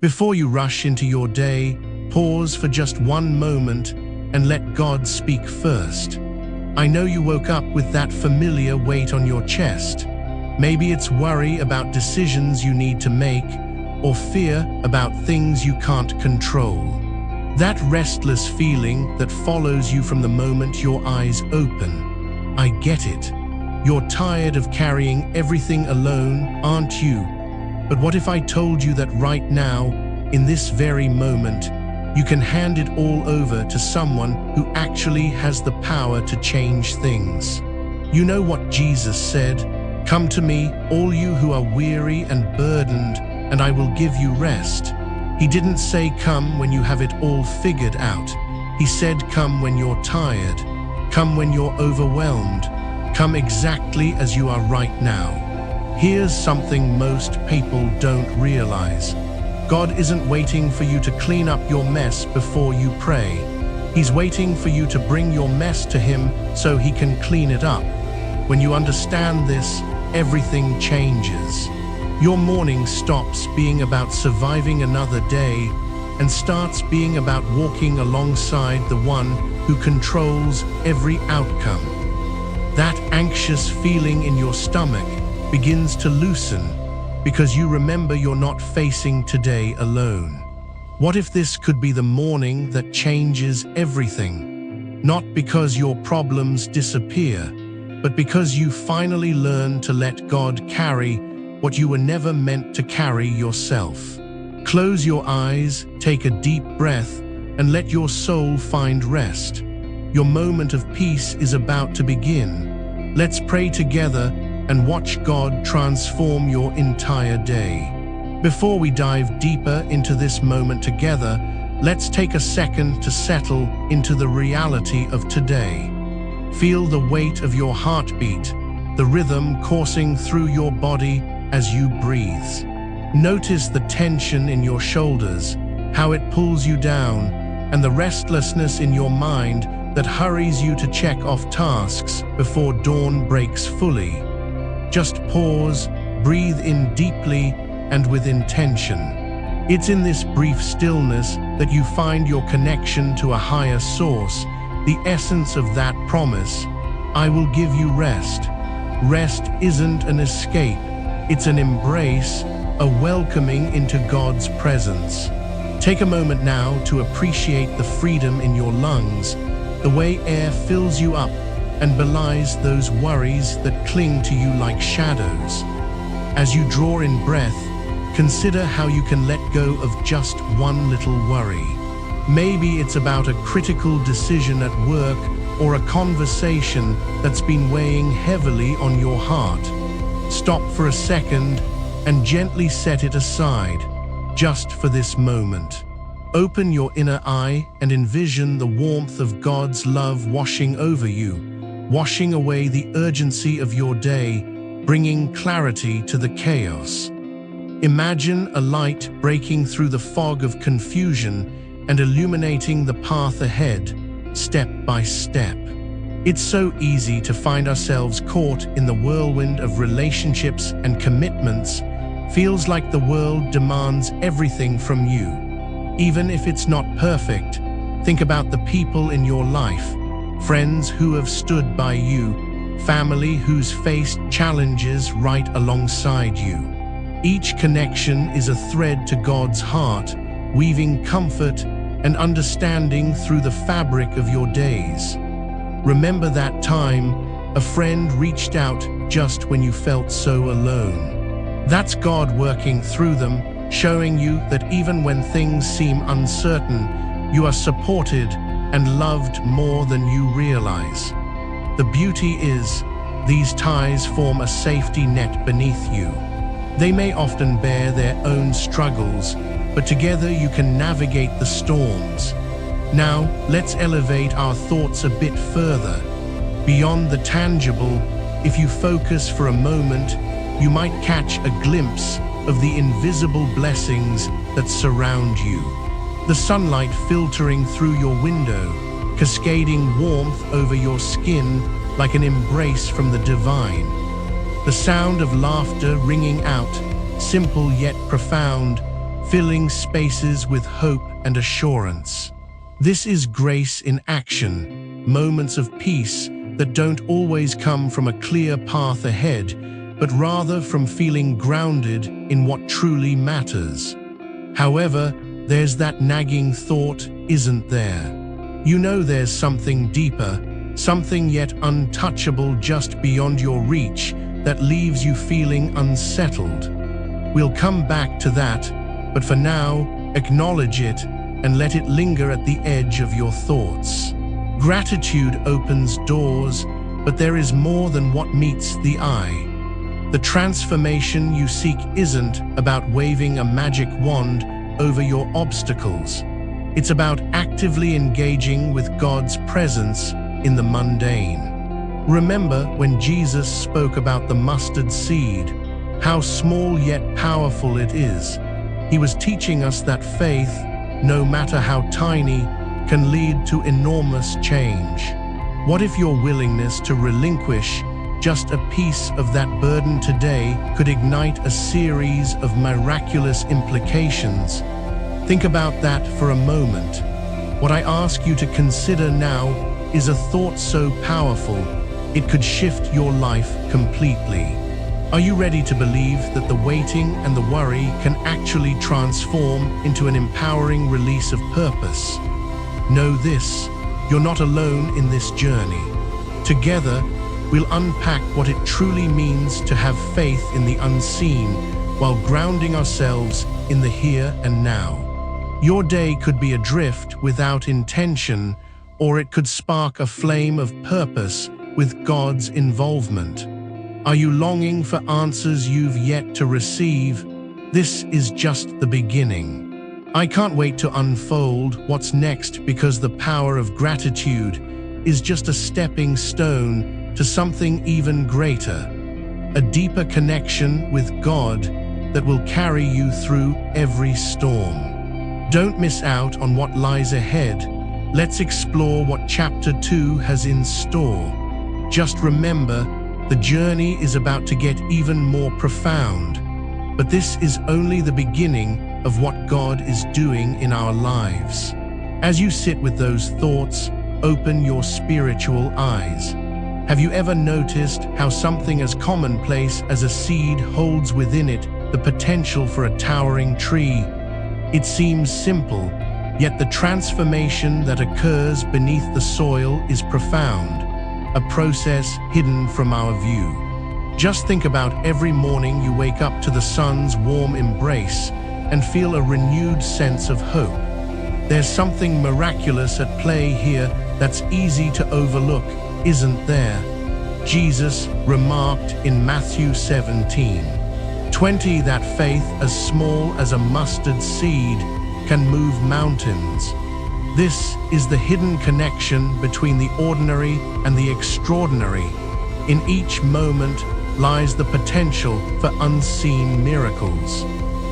Before you rush into your day, pause for just one moment and let God speak first. I know you woke up with that familiar weight on your chest. Maybe it's worry about decisions you need to make, or fear about things you can't control. That restless feeling that follows you from the moment your eyes open. I get it. You're tired of carrying everything alone, aren't you? But what if I told you that right now, in this very moment, you can hand it all over to someone who actually has the power to change things? You know what Jesus said? "Come to me, all you who are weary and burdened, and I will give you rest." He didn't say come when you have it all figured out. He said come when you're tired, come when you're overwhelmed, come exactly as you are right now. Here's something most people don't realize. God isn't waiting for you to clean up your mess before you pray. He's waiting for you to bring your mess to Him so He can clean it up. When you understand this, everything changes. Your morning stops being about surviving another day and starts being about walking alongside the one who controls every outcome. That anxious feeling in your stomach begins to loosen because you remember you're not facing today alone. What if this could be the morning that changes everything? Not because your problems disappear, but because you finally learn to let God carry what you were never meant to carry yourself. Close your eyes, take a deep breath, and let your soul find rest. Your moment of peace is about to begin. Let's pray together and watch God transform your entire day. Before we dive deeper into this moment together, let's take a second to settle into the reality of today. Feel the weight of your heartbeat, the rhythm coursing through your body as you breathe. Notice the tension in your shoulders, how it pulls you down, and the restlessness in your mind that hurries you to check off tasks before dawn breaks fully. Just pause, breathe in deeply and with intention. It's in this brief stillness that you find your connection to a higher source, the essence of that promise, "I will give you rest." Rest isn't an escape, it's an embrace, a welcoming into God's presence. Take a moment now to appreciate the freedom in your lungs, the way air fills you up and belies those worries that cling to you like shadows. As you draw in breath, consider how you can let go of just one little worry. Maybe it's about a critical decision at work or a conversation that's been weighing heavily on your heart. Stop for a second and gently set it aside, just for this moment. Open your inner eye and envision the warmth of God's love washing over you, washing away the urgency of your day, bringing clarity to the chaos. Imagine a light breaking through the fog of confusion and illuminating the path ahead, step by step. It's so easy to find ourselves caught in the whirlwind of relationships and commitments. Feels like the world demands everything from you. Even if it's not perfect, think about the people in your life, friends who have stood by you, family who's faced challenges right alongside you. Each connection is a thread to God's heart, weaving comfort and understanding through the fabric of your days. Remember that time a friend reached out just when you felt so alone. That's God working through them, showing you that even when things seem uncertain, you are supported and loved more than you realize. The beauty is, these ties form a safety net beneath you. They may often bear their own struggles, but together you can navigate the storms. Now, let's elevate our thoughts a bit further. Beyond the tangible, if you focus for a moment, you might catch a glimpse of the invisible blessings that surround you. The sunlight filtering through your window, cascading warmth over your skin like an embrace from the divine. The sound of laughter ringing out, simple yet profound, filling spaces with hope and assurance. This is grace in action, moments of peace that don't always come from a clear path ahead, but rather from feeling grounded in what truly matters. However, there's that nagging thought, isn't there? You know there's something deeper, something yet untouchable just beyond your reach that leaves you feeling unsettled. We'll come back to that, but for now, acknowledge it and let it linger at the edge of your thoughts. Gratitude opens doors, but there is more than what meets the eye. The transformation you seek isn't about waving a magic wand over your obstacles. It's about actively engaging with God's presence in the mundane. Remember when Jesus spoke about the mustard seed, how small yet powerful it is. He was teaching us that faith, no matter how tiny, can lead to enormous change. What if your willingness to relinquish just a piece of that burden today could ignite a series of miraculous implications? Think about that for a moment. What I ask you to consider now is a thought so powerful, it could shift your life completely. Are you ready to believe that the waiting and the worry can actually transform into an empowering release of purpose? Know this, you're not alone in this journey. Together, we'll unpack what it truly means to have faith in the unseen while grounding ourselves in the here and now. Your day could be adrift without intention, or it could spark a flame of purpose with God's involvement. Are you longing for answers you've yet to receive? This is just the beginning. I can't wait to unfold what's next, because the power of gratitude is just a stepping stone to something even greater, a deeper connection with God that will carry you through every storm. Don't miss out on what lies ahead. Let's explore what Chapter 2 has in store. Just remember, the journey is about to get even more profound, but this is only the beginning of what God is doing in our lives. As you sit with those thoughts, open your spiritual eyes. Have you ever noticed how something as commonplace as a seed holds within it the potential for a towering tree? It seems simple, yet the transformation that occurs beneath the soil is profound, a process hidden from our view. Just think about every morning you wake up to the sun's warm embrace and feel a renewed sense of hope. There's something miraculous at play here that's easy to overlook, isn't there? Jesus remarked in Matthew 17:20 that faith as small as a mustard seed can move mountains. This is the hidden connection between the ordinary and the extraordinary. In each moment lies the potential for unseen miracles.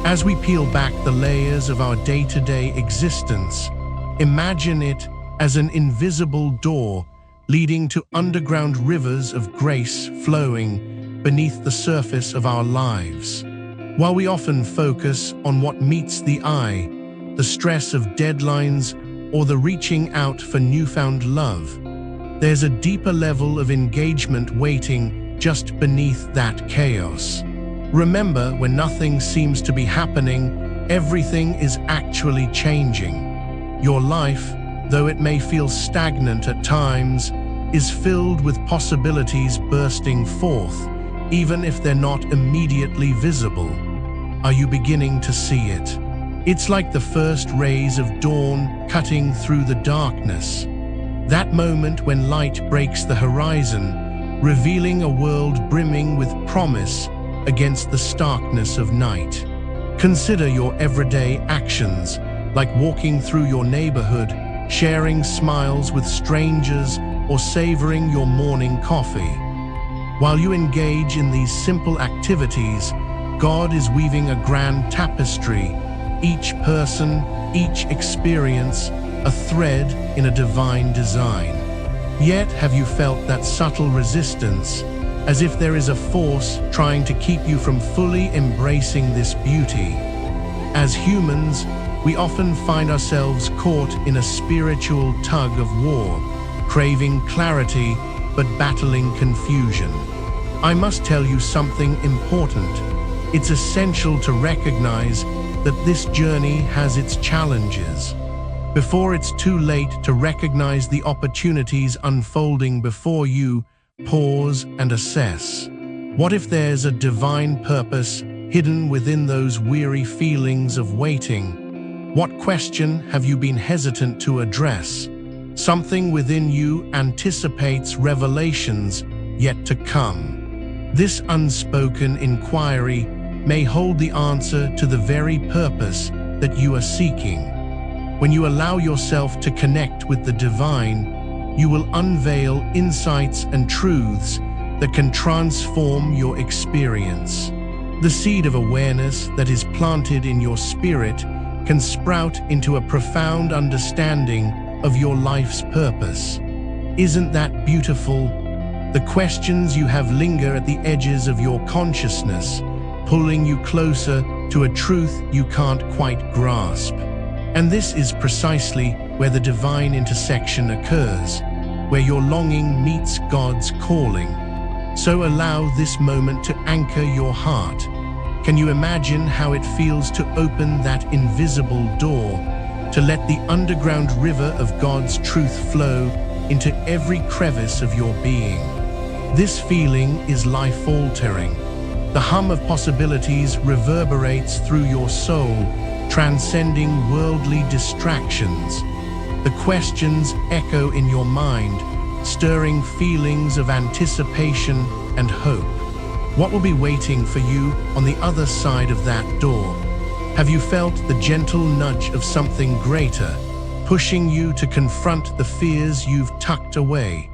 As we peel back the layers of our day-to-day existence, imagine it as an invisible door leading to underground rivers of grace flowing beneath the surface of our lives. While we often focus on what meets the eye, the stress of deadlines, or the reaching out for newfound love, there's a deeper level of engagement waiting just beneath that chaos. Remember, when nothing seems to be happening, everything is actually changing. Your life, though it may feel stagnant at times, is filled with possibilities bursting forth, even if they're not immediately visible. Are you beginning to see it? It's like the first rays of dawn cutting through the darkness. That moment when light breaks the horizon, revealing a world brimming with promise against the starkness of night. Consider your everyday actions, like walking through your neighborhood, sharing smiles with strangers, or savoring your morning coffee. While you engage in these simple activities, God is weaving a grand tapestry, each person, each experience, a thread in a divine design. Yet have you felt that subtle resistance, as if there is a force trying to keep you from fully embracing this beauty? As humans, we often find ourselves caught in a spiritual tug of war, craving clarity but battling confusion. I must tell you something important. It's essential to recognize that this journey has its challenges. Before it's too late to recognize the opportunities unfolding before you, pause and assess. What if there's a divine purpose hidden within those weary feelings of waiting? What question have you been hesitant to address? Something within you anticipates revelations yet to come. This unspoken inquiry may hold the answer to the very purpose that you are seeking. When you allow yourself to connect with the divine, you will unveil insights and truths that can transform your experience. The seed of awareness that is planted in your spirit can sprout into a profound understanding of your life's purpose. Isn't that beautiful? The questions you have linger at the edges of your consciousness, pulling you closer to a truth you can't quite grasp. And this is precisely where the divine intersection occurs, where your longing meets God's calling. So allow this moment to anchor your heart. Can you imagine how it feels to open that invisible door, to let the underground river of God's truth flow into every crevice of your being? This feeling is life-altering. The hum of possibilities reverberates through your soul, transcending worldly distractions. The questions echo in your mind, stirring feelings of anticipation and hope. What will be waiting for you on the other side of that door? Have you felt the gentle nudge of something greater, pushing you to confront the fears you've tucked away,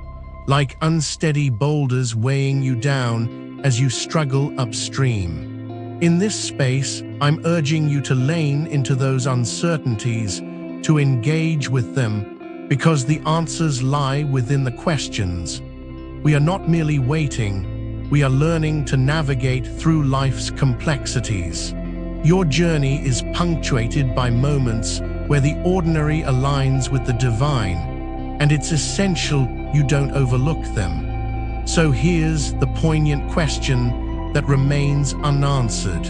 like unsteady boulders weighing you down as you struggle upstream? In this space, I'm urging you to lean into those uncertainties, to engage with them, because the answers lie within the questions. We are not merely waiting, we are learning to navigate through life's complexities. Your journey is punctuated by moments where the ordinary aligns with the divine, and it's essential you don't overlook them. So here's the poignant question that remains unanswered.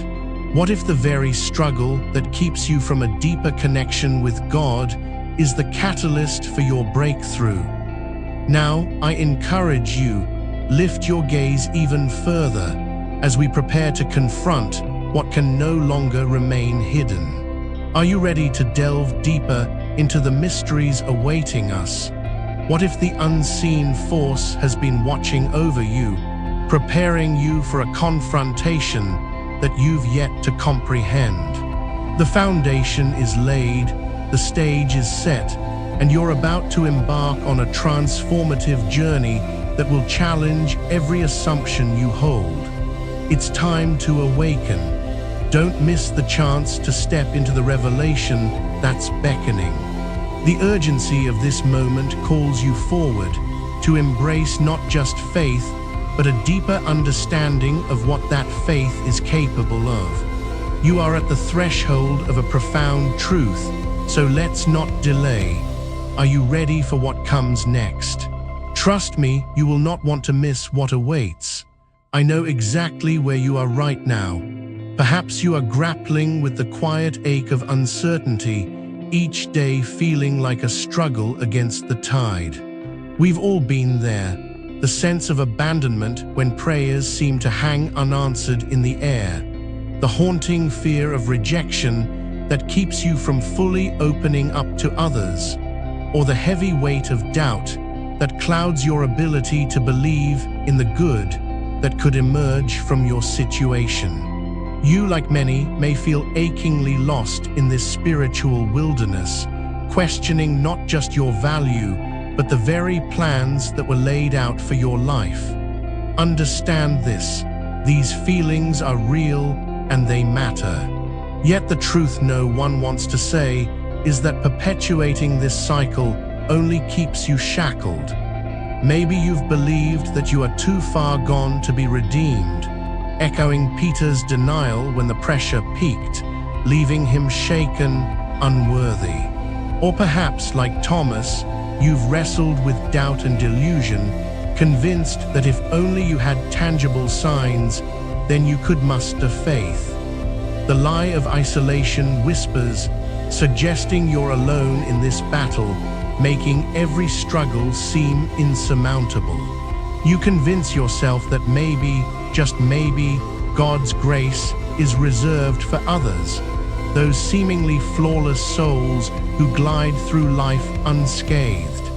What if the very struggle that keeps you from a deeper connection with God is the catalyst for your breakthrough? Now, I encourage you, lift your gaze even further as we prepare to confront what can no longer remain hidden. Are you ready to delve deeper into the mysteries awaiting us? What if the unseen force has been watching over you, preparing you for a confrontation that you've yet to comprehend? The foundation is laid, the stage is set, and you're about to embark on a transformative journey that will challenge every assumption you hold. It's time to awaken. Don't miss the chance to step into the revelation that's beckoning. The urgency of this moment calls you forward to embrace not just faith, but a deeper understanding of what that faith is capable of. You are at the threshold of a profound truth, so let's not delay. Are you ready for what comes next? Trust me, you will not want to miss what awaits. I know exactly where you are right now. Perhaps you are grappling with the quiet ache of uncertainty, each day feeling like a struggle against the tide. We've all been there, the sense of abandonment when prayers seem to hang unanswered in the air, the haunting fear of rejection that keeps you from fully opening up to others, or the heavy weight of doubt that clouds your ability to believe in the good that could emerge from your situation. You, like many, may feel achingly lost in this spiritual wilderness, questioning not just your value, but the very plans that were laid out for your life. Understand this: these feelings are real and they matter. Yet the truth no one wants to say is that perpetuating this cycle only keeps you shackled. Maybe you've believed that you are too far gone to be redeemed, echoing Peter's denial when the pressure peaked. leaving him shaken, unworthy. Or perhaps, like Thomas, you've wrestled with doubt and delusion, convinced that if only you had tangible signs, then you could muster faith. The lie of isolation whispers, suggesting you're alone in this battle, making every struggle seem insurmountable. You convince yourself that maybe, just maybe, God's grace is reserved for others, those seemingly flawless souls who glide through life unscathed.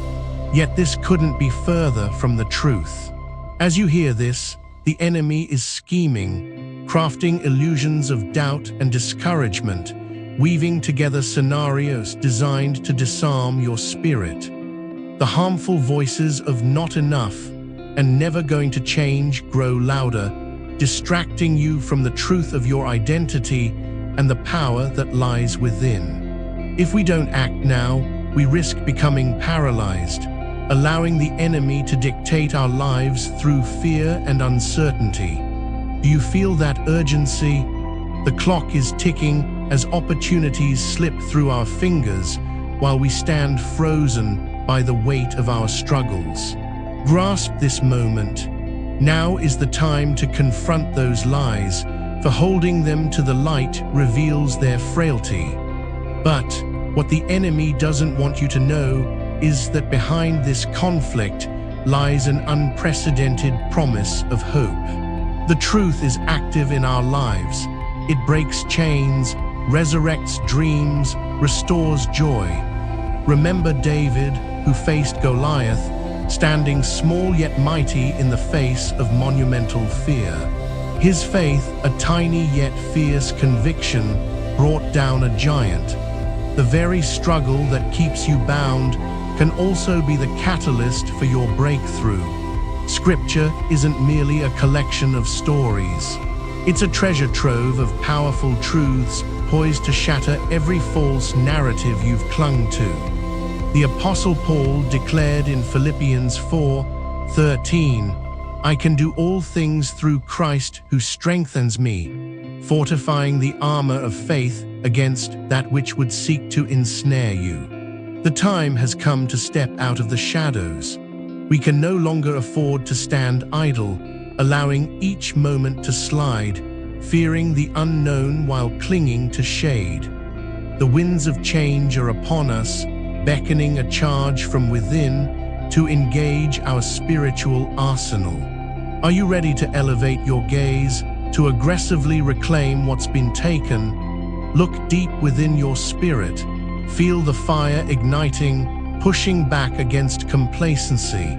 Yet this couldn't be further from the truth. As you hear this, the enemy is scheming, crafting illusions of doubt and discouragement, weaving together scenarios designed to disarm your spirit. The harmful voices of not enough and never going to change grow louder, distracting you from the truth of your identity and the power that lies within. If we don't act now, we risk becoming paralyzed, allowing the enemy to dictate our lives through fear and uncertainty. Do you feel that urgency? The clock is ticking as opportunities slip through our fingers while we stand frozen by the weight of our struggles. Grasp this moment. Now is the time to confront those lies, for holding them to the light reveals their frailty. But what the enemy doesn't want you to know is that behind this conflict lies an unprecedented promise of hope. The truth is active in our lives. It breaks chains, resurrects dreams, restores joy. Remember David, who faced Goliath, standing small yet mighty in the face of monumental fear. His faith, a tiny yet fierce conviction, brought down a giant. The very struggle that keeps you bound can also be the catalyst for your breakthrough. Scripture isn't merely a collection of stories. It's a treasure trove of powerful truths poised to shatter every false narrative you've clung to. The Apostle Paul declared in Philippians 4:13, "I can do all things through Christ who strengthens me," fortifying the armor of faith against that which would seek to ensnare you. The time has come to step out of the shadows. We can no longer afford to stand idle, allowing each moment to slide, fearing the unknown while clinging to shade. The winds of change are upon us, beckoning a charge from within to engage our spiritual arsenal. Are you ready to elevate your gaze, to aggressively reclaim what's been taken? Look deep within your spirit. Feel the fire igniting, pushing back against complacency.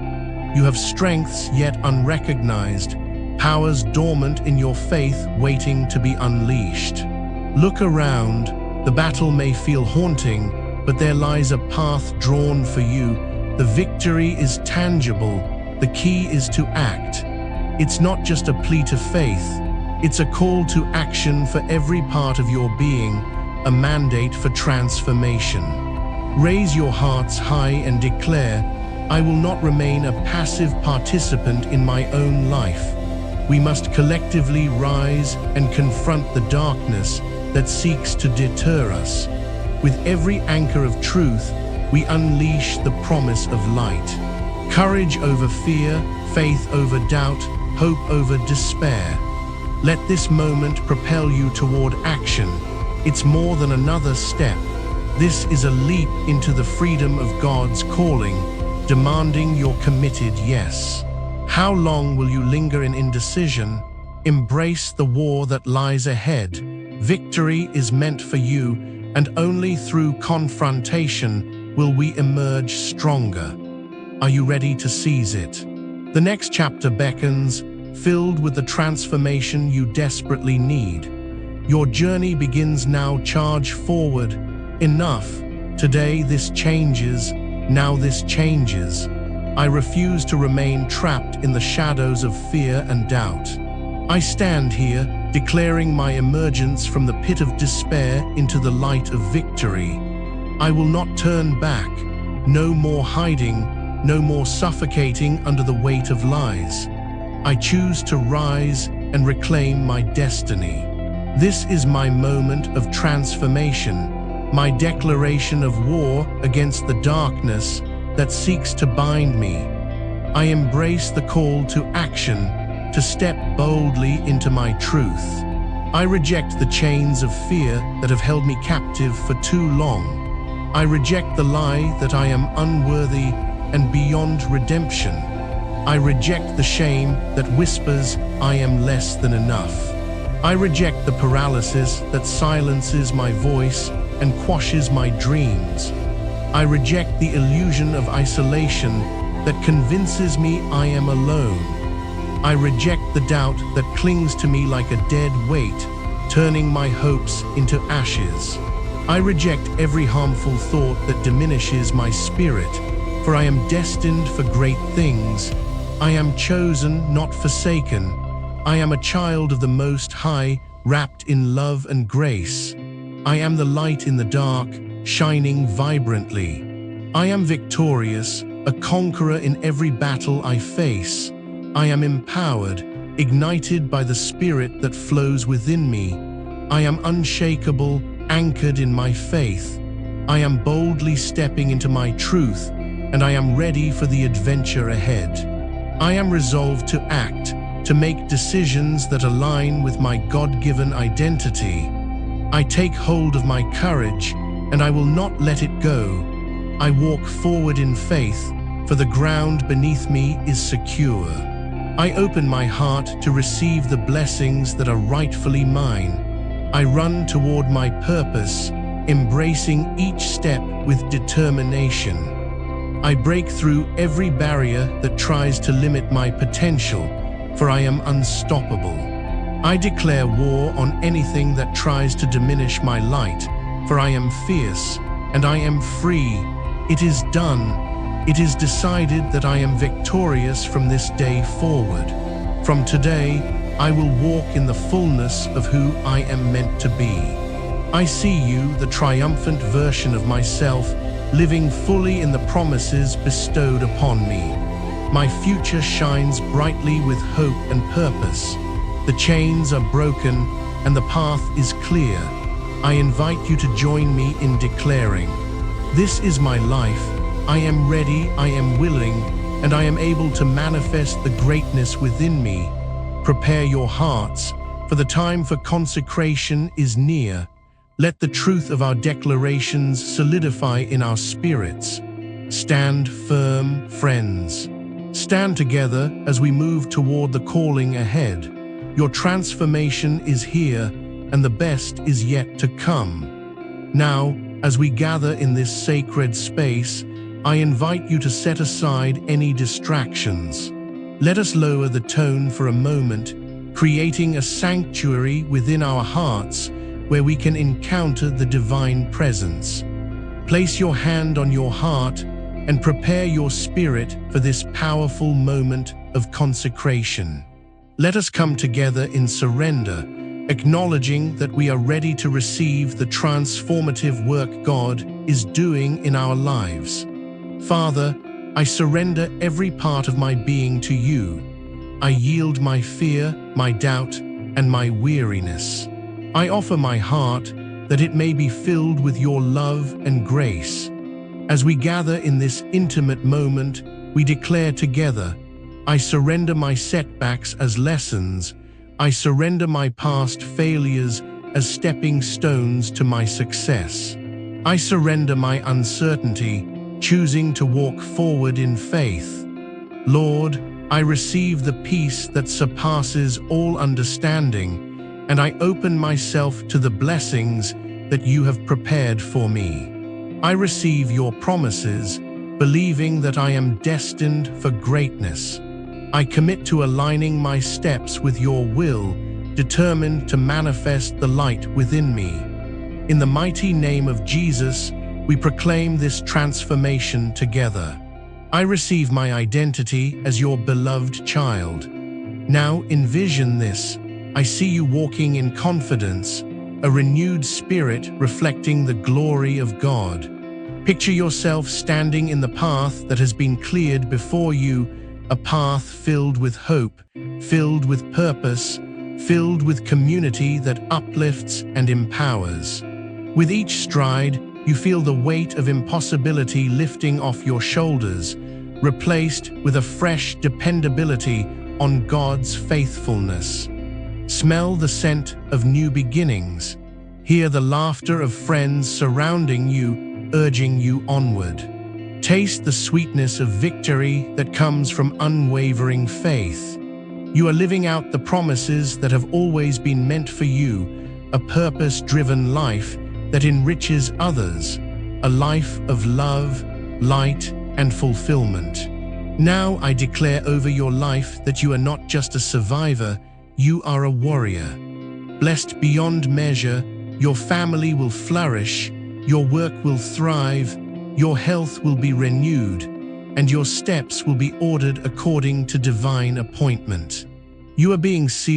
You have strengths yet unrecognized, powers dormant in your faith waiting to be unleashed. Look around. The battle may feel haunting, but there lies a path drawn for you. The victory is tangible. The key is to act. It's not just a plea to faith. It's a call to action for every part of your being, a mandate for transformation. Raise your hearts high and declare, "I will not remain a passive participant in my own life." We must collectively rise and confront the darkness that seeks to deter us. With every anchor of truth, we unleash the promise of light. Courage over fear, faith over doubt, hope over despair. Let this moment propel you toward action. It's more than another step. This is a leap into the freedom of God's calling, demanding your committed yes. How long will you linger in indecision? Embrace the war that lies ahead. Victory is meant for you, and only through confrontation will we emerge stronger. Are you ready to seize it? The next chapter beckons, filled with the transformation you desperately need. Your journey begins now. Charge forward. Enough. Today this changes. Now this changes. I refuse to remain trapped in the shadows of fear and doubt. I stand here, declaring my emergence from the pit of despair into the light of victory. I will not turn back. No more hiding, no more suffocating under the weight of lies. I choose to rise and reclaim my destiny. This is my moment of transformation, my declaration of war against the darkness that seeks to bind me. I embrace the call to action, to step boldly into my truth. I reject the chains of fear that have held me captive for too long. I reject the lie that I am unworthy and beyond redemption. I reject the shame that whispers I am less than enough. I reject the paralysis that silences my voice and quashes my dreams. I reject the illusion of isolation that convinces me I am alone. I reject the doubt that clings to me like a dead weight, turning my hopes into ashes. I reject every harmful thought that diminishes my spirit, for I am destined for great things. I am chosen, not forsaken. I am a child of the Most High, wrapped in love and grace. I am the light in the dark, shining vibrantly. I am victorious, a conqueror in every battle I face. I am empowered, ignited by the spirit that flows within me. I am unshakable, anchored in my faith. I am boldly stepping into my truth, and I am ready for the adventure ahead. I am resolved to act, to make decisions that align with my God-given identity. I take hold of my courage, and I will not let it go. I walk forward in faith, for the ground beneath me is secure. I open my heart to receive the blessings that are rightfully mine. I run toward my purpose, embracing each step with determination. I break through every barrier that tries to limit my potential, for I am unstoppable. I declare war on anything that tries to diminish my light, for I am fierce, and I am free. It is done. It is decided that I am victorious from this day forward. From today, I will walk in the fullness of who I am meant to be. I see you, the triumphant version of myself, living fully in the promises bestowed upon me. My future shines brightly with hope and purpose. The chains are broken and the path is clear. I invite you to join me in declaring, "This is my life. I am ready, I am willing, and I am able to manifest the greatness within me." Prepare your hearts, for the time for consecration is near. Let the truth of our declarations solidify in our spirits. Stand firm, friends. Stand together as we move toward the calling ahead. Your transformation is here, and the best is yet to come. Now, as we gather in this sacred space, I invite you to set aside any distractions. Let us lower the tone for a moment, creating a sanctuary within our hearts where we can encounter the divine presence. Place your hand on your heart and prepare your spirit for this powerful moment of consecration. Let us come together in surrender, acknowledging that we are ready to receive the transformative work God is doing in our lives. Father, I surrender every part of my being to you. I yield my fear, my doubt, and my weariness. I offer my heart that it may be filled with your love and grace. As we gather in this intimate moment, we declare together, I surrender my setbacks as lessons. I surrender my past failures as stepping stones to my success. I surrender my uncertainty, choosing to walk forward in faith. Lord, I receive the peace that surpasses all understanding, and I open myself to the blessings that you have prepared for me. I receive your promises, believing that I am destined for greatness. I commit to aligning my steps with your will, determined to manifest the light within me. In the mighty name of Jesus, we proclaim this transformation together. I receive my identity as your beloved child. Now envision this. I see you walking in confidence, a renewed spirit reflecting the glory of God. Picture yourself standing in the path that has been cleared before you, a path filled with hope, filled with purpose, filled with community that uplifts and empowers. With each stride, you feel the weight of impossibility lifting off your shoulders, replaced with a fresh dependability on God's faithfulness. Smell the scent of new beginnings. Hear the laughter of friends surrounding you, urging you onward. Taste the sweetness of victory that comes from unwavering faith. You are living out the promises that have always been meant for you, a purpose-driven life that enriches others, a life of love, light, and fulfillment. Now I declare over your life that you are not just a survivor, you are a warrior. Blessed beyond measure, your family will flourish, your work will thrive, your health will be renewed, and your steps will be ordered according to divine appointment. You are being sealed